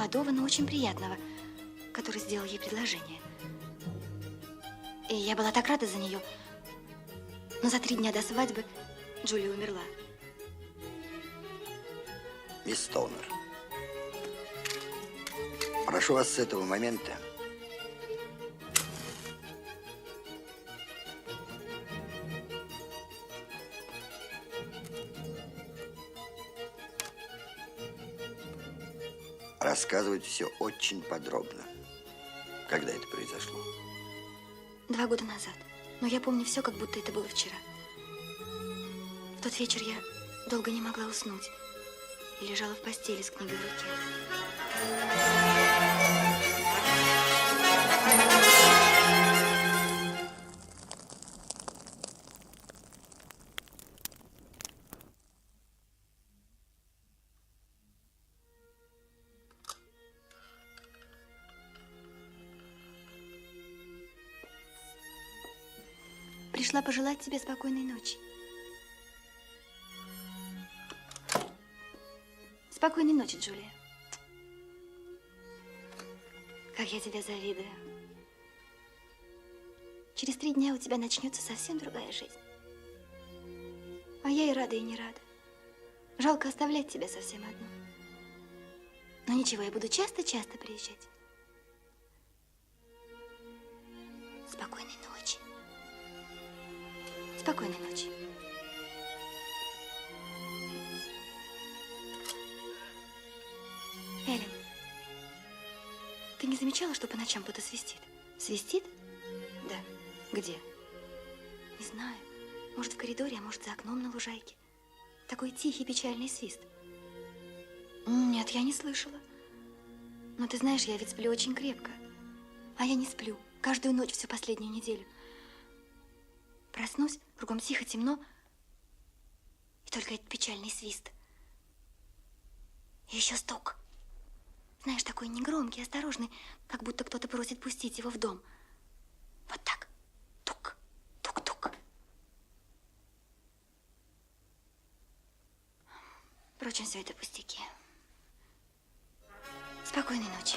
молодого, но очень приятного, который сделал ей предложение. И я была так рада за нее. Но за 3 дня до свадьбы Джулия умерла. Мисс Стоунер, прошу вас с этого момента рассказывать все очень подробно. Когда это произошло? 2 года назад. Но я помню все, как будто это было вчера. В тот вечер я долго не могла уснуть и лежала в постели с книгой в руке. Пришла пожелать тебе спокойной ночи. Спокойной ночи, Джулия. Как я тебя завидую. Через 3 дня у тебя начнется совсем другая жизнь. А я и рада, и не рада. Жалко оставлять тебя совсем одну. Но ничего, я буду часто-часто приезжать. Спокойной ночи. Спокойной ночи. Эллен, ты не замечала, что по ночам кто-то свистит? Свистит? Да. Где? Не знаю. Может, в коридоре, а может, за окном на лужайке. Такой тихий, печальный свист. Нет, я не слышала. Но ты знаешь, я ведь сплю очень крепко. А я не сплю. Каждую ночь всю последнюю неделю. Проснусь, кругом тихо, темно. И только этот печальный свист. И еще стук. Знаешь, такой негромкий, осторожный, как будто кто-то просит пустить его в дом. Вот так. Тук, тук-тук. Впрочем, все это пустяки. Спокойной ночи.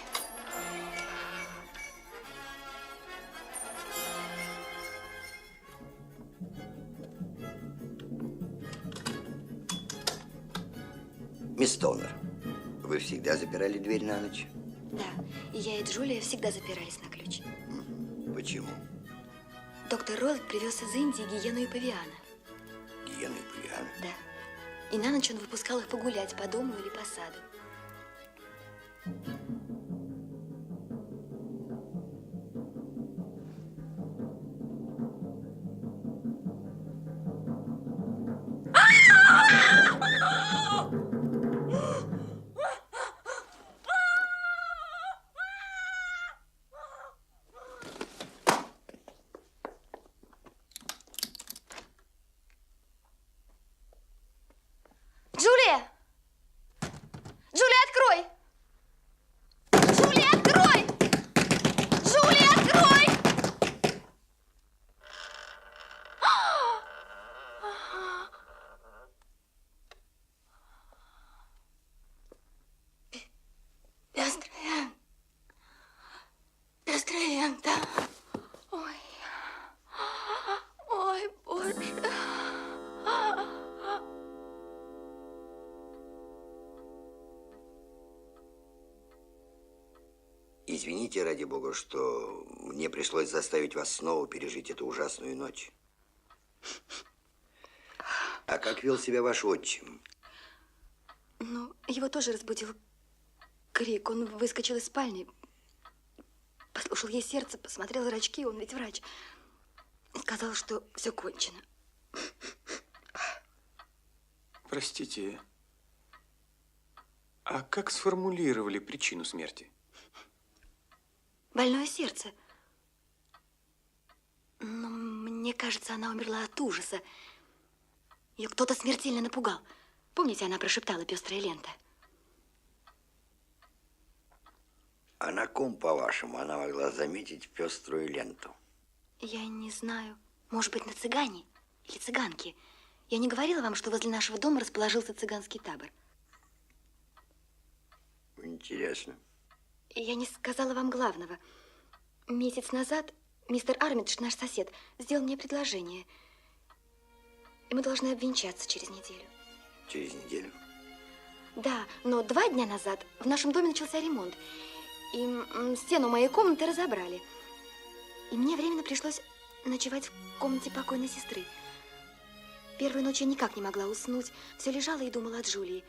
Мисс Стоунер, вы всегда запирали дверь на ночь? Да, и я, и Джулия всегда запирались на ключ. Почему? Доктор Роллет привез из Индии гиену и павиана. Гиену и павиана? Да. И на ночь он выпускал их погулять по дому или по саду. Джулия! Джулия, открой! Джулия, открой! Джулия, открой! Пестрая лента. Ой. Ой, Боже. Извините, ради бога, что мне пришлось заставить вас снова пережить эту ужасную ночь. А как вел себя ваш отчим? Ну, его тоже разбудил крик. Он выскочил из спальни, послушал ей сердце, посмотрел в зрачки, он ведь врач. И сказал, что все кончено. Простите, а как сформулировали причину смерти? Больное сердце. Но мне кажется, она умерла от ужаса. Ее кто-то смертельно напугал. Помните, она прошептала «пестрая лента»? А на ком, по-вашему, она могла заметить пеструю ленту? Я не знаю. Может быть, на цыгане или цыганке. Я не говорила вам, что возле нашего дома расположился цыганский табор? Интересно. Я не сказала вам главного. Месяц назад мистер Армидж, наш сосед, сделал мне предложение. И мы должны обвенчаться через неделю. Через неделю? Да, но 2 дня назад в нашем доме начался ремонт. И стену моей комнаты разобрали. И мне временно пришлось ночевать в комнате покойной сестры. Первую ночь я никак не могла уснуть. Все лежала и думала о Джулии.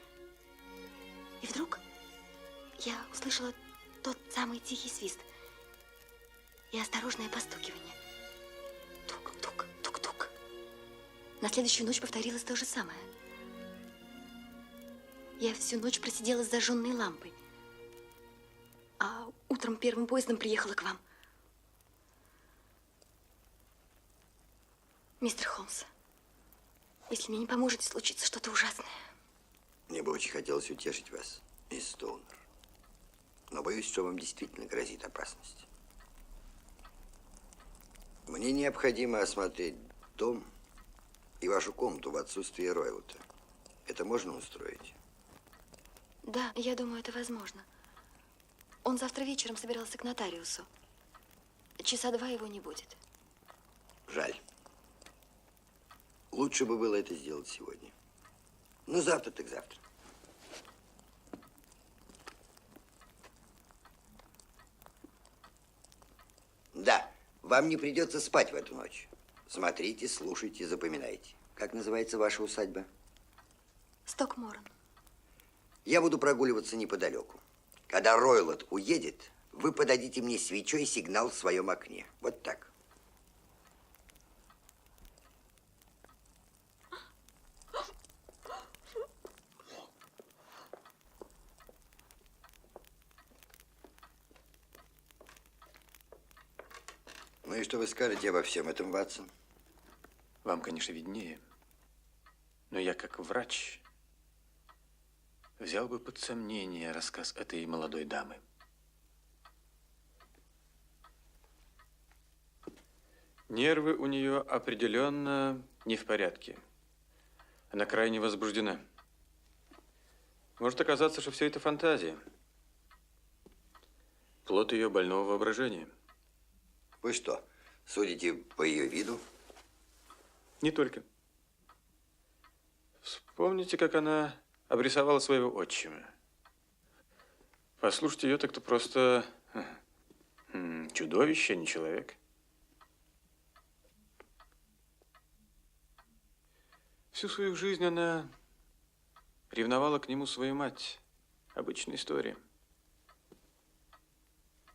И вдруг я услышала тот самый тихий свист и осторожное постукивание. Тук-тук, тук-тук. На следующую ночь повторилось то же самое. Я всю ночь просидела с зажженной лампой. А утром первым поездом приехала к вам. Мистер Холмс, если мне не поможете, случится что-то ужасное. Мне бы очень хотелось утешить вас, мисс Стоунер. Но боюсь, что вам действительно грозит опасность. Мне необходимо осмотреть дом и вашу комнату в отсутствие Ройлота. Это можно устроить? Да, я думаю, это возможно. Он завтра вечером собирался к нотариусу. Часа 2 его не будет. Жаль. Лучше бы было это сделать сегодня. Ну, завтра так завтра. Да, вам не придется спать в эту ночь. Смотрите, слушайте, запоминайте. Как называется ваша усадьба? Стокморн. Я буду прогуливаться неподалеку. Когда Ройлот уедет, вы подадите мне свечой сигнал в своем окне. Вот так. Ну и что вы скажете обо всем этом, Ватсон? Вам, конечно, виднее. Но я, как врач, взял бы под сомнение рассказ этой молодой дамы. Нервы у нее определенно не в порядке. Она крайне возбуждена. Может оказаться, что все это фантазия. Плод ее больного воображения. Вы что, судите по ее виду? Не только. Вспомните, как она обрисовала своего отчима. Послушайте ее, так то просто чудовище, а не человек. Всю свою жизнь она ревновала к нему свою мать. Обычная история.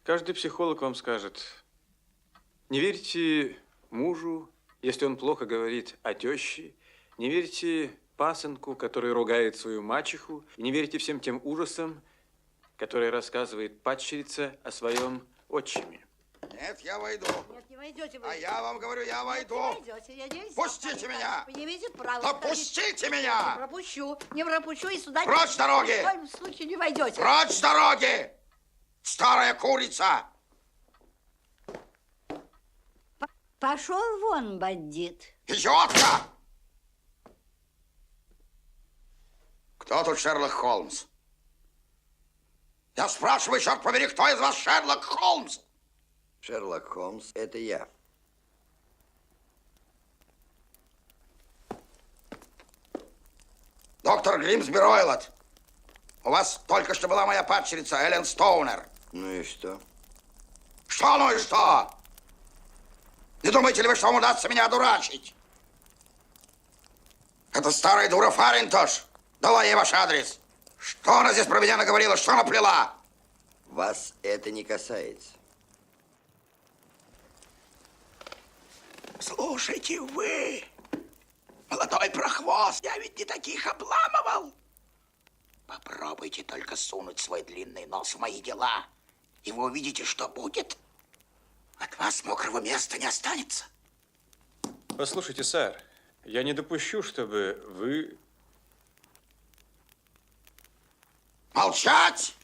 Каждый психолог вам скажет: не верьте мужу, если он плохо говорит о теще, не верьте пасынку, который ругает свою мачеху, и не верьте всем тем ужасам, которые рассказывает падчерица о своем отчиме. Нет, я войду. Нет, не войдете вы. А я вам говорю, я войду. Нет, не войдете. Я не Пустите меня. Вы не имеете права. Да пустите Не меня. пропущу. Не пропущу и сюда... Прочь с дороги. Ни в коем случае не войдете. Прочь с дороги. Старая курица. Пошел вон, бандит. Идиотка. Кто тут Шерлок Холмс? Я спрашиваю, черт побери, кто из вас Шерлок Холмс? Шерлок Холмс, это я. Доктор Гримсби Ройлот. У вас только что была моя падчерица Эллен Стоунер. Ну и что? Что ну и что? Не думаете ли вы, что вам удастся меня одурачить? Это старая дура Фаринтош дала ей ваш адрес. Что она здесь про меня наговорила, что она плела? Вас это не касается. Слушайте вы, молодой прохвост, я ведь не таких обламывал. Попробуйте только сунуть свой длинный нос в мои дела, и вы увидите, что будет. От вас мокрого места не останется. Послушайте, сэр, я не допущу, чтобы вы... Молчать!